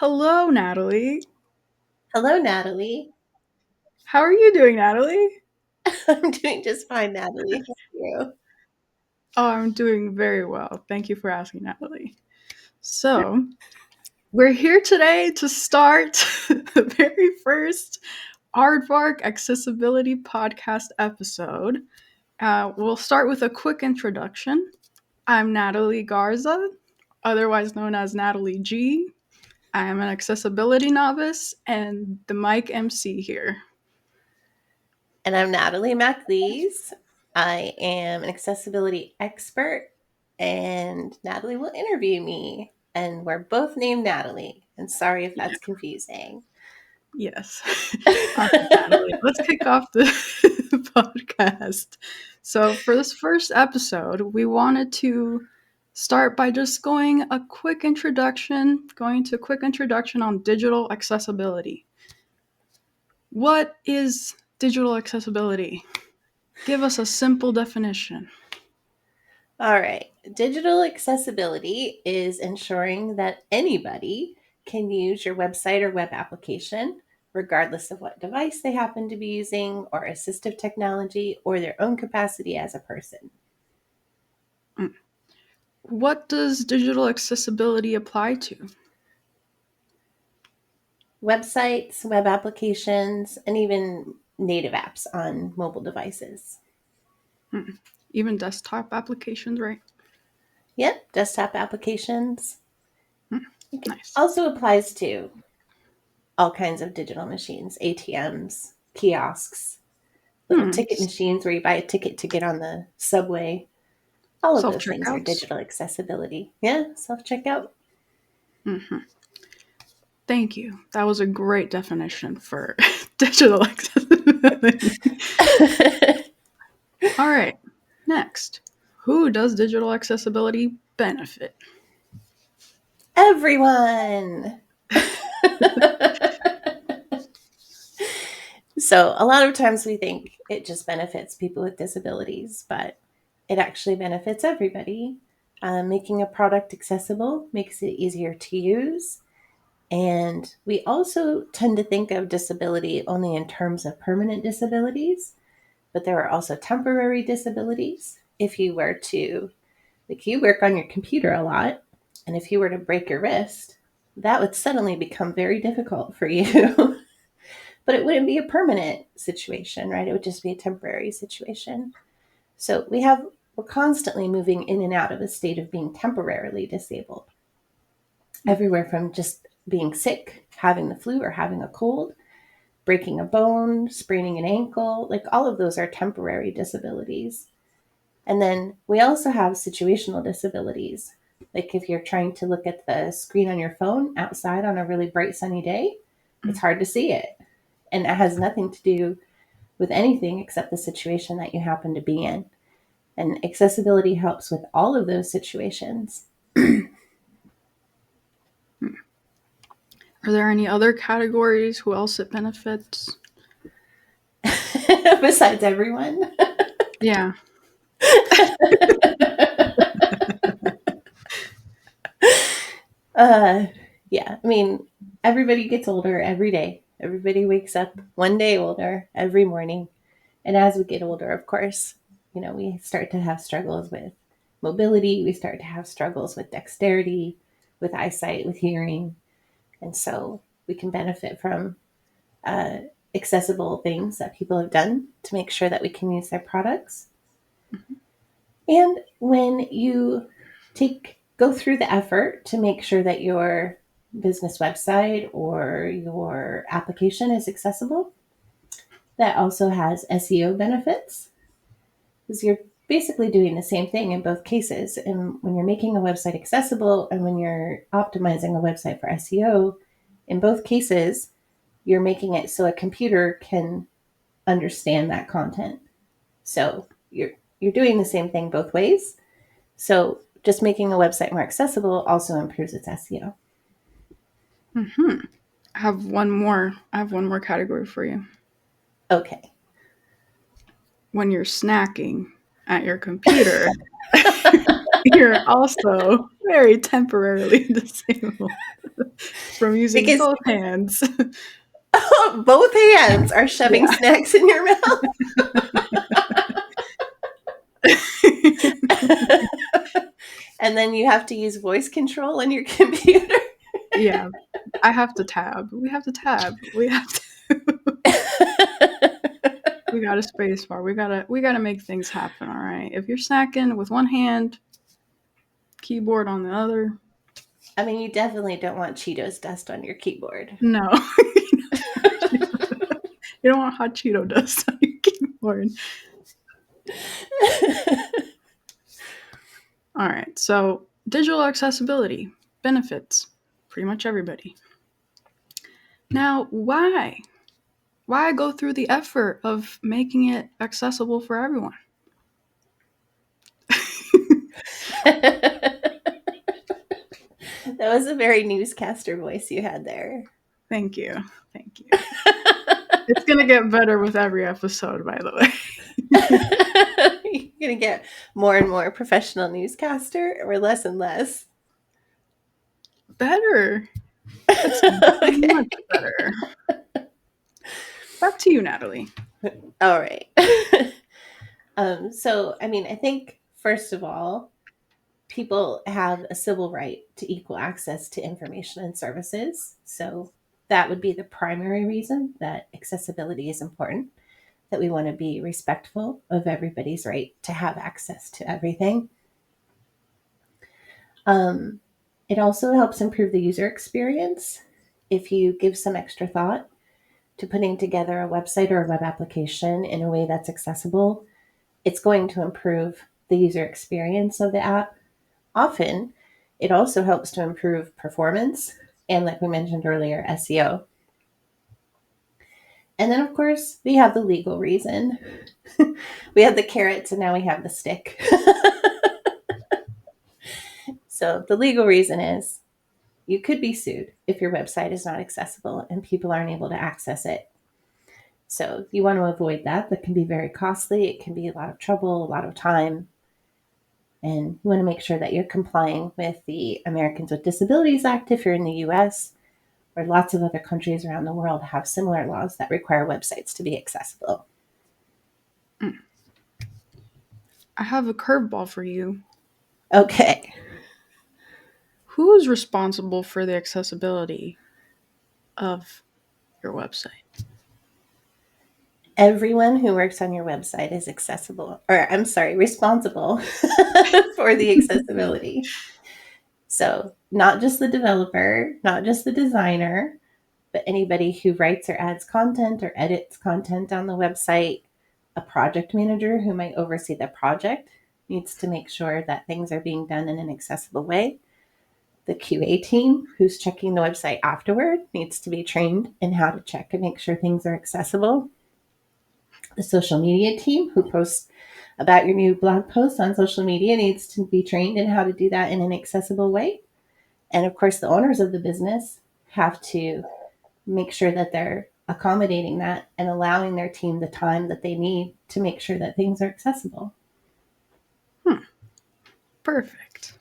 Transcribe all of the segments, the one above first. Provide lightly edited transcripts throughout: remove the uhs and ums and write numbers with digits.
Hello, Natalie. Hello, Natalie. How are you doing, Natalie? I'm doing just fine, Natalie. How are you? Oh, I'm doing very well. Thank you for asking, Natalie. So, we're here today to start the very first Aardvark Accessibility Podcast episode. We'll start with a quick introduction. I'm Natalie Garza, otherwise known as Natalie G. I am an accessibility novice and the mic MC here. And I'm Natalie MacLeese. I am an accessibility expert, and Natalie will interview me. And we're both named Natalie. And sorry if that's confusing. Yes. All right, Natalie, let's kick off the podcast. So, for this first episode, we wanted to start by just going to a quick introduction on digital accessibility. What is digital accessibility? Give us a simple definition. All right. Digital accessibility is ensuring that anybody can use your website or web application, regardless of what device they happen to be using, or assistive technology, or their own capacity as a person. What does digital accessibility apply to? Websites, web applications, and even native apps on mobile devices. Even desktop applications, right? Yep, desktop applications. Nice. Also applies to all kinds of digital machines, ATMs, kiosks, little ticket machines where you buy a ticket to get on the subway. All of those things are digital accessibility. Yeah, self-checkout. Mm-hmm. Thank you. That was a great definition for digital accessibility. All right. Next, who does digital accessibility benefit? Everyone. So a lot of times we think it just benefits people with disabilities, but it actually benefits everybody. Making a product accessible makes it easier to use. And we also tend to think of disability only in terms of permanent disabilities, but there are also temporary disabilities. If you were to, like, you work on your computer a lot, and if you were to break your wrist, that would suddenly become very difficult for you. But it wouldn't be a permanent situation, right? It would just be a temporary situation. So we're constantly moving in and out of a state of being temporarily disabled. Everywhere from just being sick, having the flu or having a cold, breaking a bone, spraining an ankle, like all of those are temporary disabilities. And then we also have situational disabilities. Like if you're trying to look at the screen on your phone outside on a really bright sunny day, it's hard to see it. And it has nothing to do with anything except the situation that you happen to be in. And accessibility helps with all of those situations. Are there any other categories? Who else it benefits? Besides everyone? Yeah. Yeah, I mean, everybody gets older every day. Everybody wakes up one day older every morning. And as we get older, of course, we start to have struggles with mobility. We start to have struggles with dexterity, with eyesight, with hearing. And so we can benefit from accessible things that people have done to make sure that we can use their products. Mm-hmm. And when you go through the effort to make sure that your business website or your application is accessible, that also has SEO benefits, because you're basically doing the same thing in both cases. And when you're making a website accessible and when you're optimizing a website for SEO, in both cases, you're making it so a computer can understand that content. So you're doing the same thing both ways. So just making a website more accessible also improves its SEO. Mm-hmm. I have one more category for you. Okay. When you're snacking at your computer, you're also very temporarily disabled. from using Because both hands. both hands are shoving Yeah. snacks in your mouth. And then you have to use voice control on your computer. Yeah. I have to tab. We have to tab. We have to. We got a space bar. We gotta make things happen. All right. If you're snacking with one hand, keyboard on the other, I mean, you definitely don't want Cheetos dust on your keyboard. no. You don't want hot Cheeto dust on your keyboard. All right. So digital accessibility benefits pretty much everybody. Now, why? Why go through the effort of making it accessible for everyone? That was a very newscaster voice you had there. Thank you. Thank you. It's going to get better with every episode, by the way. You're going to get more and more professional newscaster or less and less? Better. It's Okay. much better. Back to you, Natalie. All right. So, I mean, I think, first of all, people have a civil right to equal access to information and services. So that would be the primary reason that accessibility is important, that we want to be respectful of everybody's right to have access to everything. It also helps improve the user experience. If you give some extra thought to putting together a website or a web application in a way that's accessible, it's going to improve the user experience of the app. Often, it also helps to improve performance and, like we mentioned earlier, SEO. And then, of course, we have the legal reason. We have the carrots and now we have the stick. So the legal reason is you could be sued if your website is not accessible and people aren't able to access it. So you want to avoid that. That can be very costly. It can be a lot of trouble, a lot of time. And you want to make sure that you're complying with the Americans with Disabilities Act if you're in the US, or lots of other countries around the world have similar laws that require websites to be accessible. I have a curveball for you. Okay. Who's responsible for the accessibility of your website? Everyone who works on your website is responsible for the accessibility. So not just the developer, not just the designer, but anybody who writes or adds content or edits content on the website. A project manager who might oversee the project needs to make sure that things are being done in an accessible way. The QA team who's checking the website afterward needs to be trained in how to check and make sure things are accessible. The social media team who posts about your new blog post on social media needs to be trained in how to do that in an accessible way. And of course, the owners of the business have to make sure that they're accommodating that and allowing their team the time that they need to make sure that things are accessible. Perfect.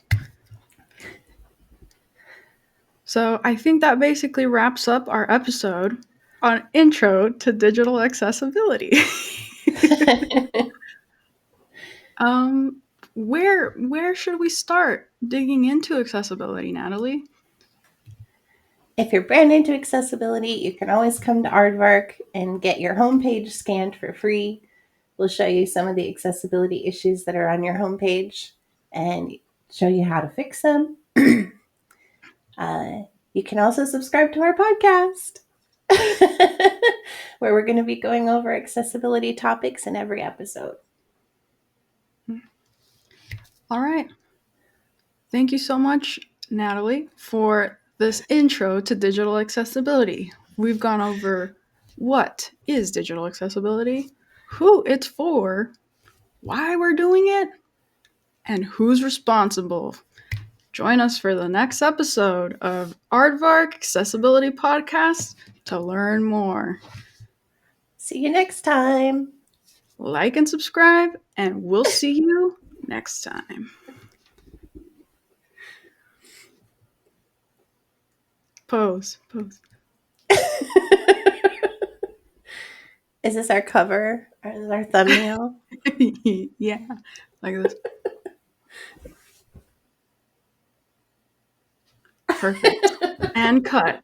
So I think that basically wraps up our episode on intro to digital accessibility. Where should we start digging into accessibility, Natalie? If you're brand new to accessibility, you can always come to Aardvark and get your homepage scanned for free. We'll show you some of the accessibility issues that are on your homepage and show you how to fix them. You can also subscribe to our podcast, where we're going to be going over accessibility topics in every episode. All right. Thank you so much, Natalie, for this intro to digital accessibility. We've gone over what is digital accessibility, who it's for, why we're doing it, and who's responsible. Join us for the next episode of Aardvark Accessibility Podcast to learn more. See you next time. Like and subscribe, and we'll see you next time. Pose. Pose. Is this our cover? Or is this our thumbnail? Yeah. Like this. Perfect. And cut.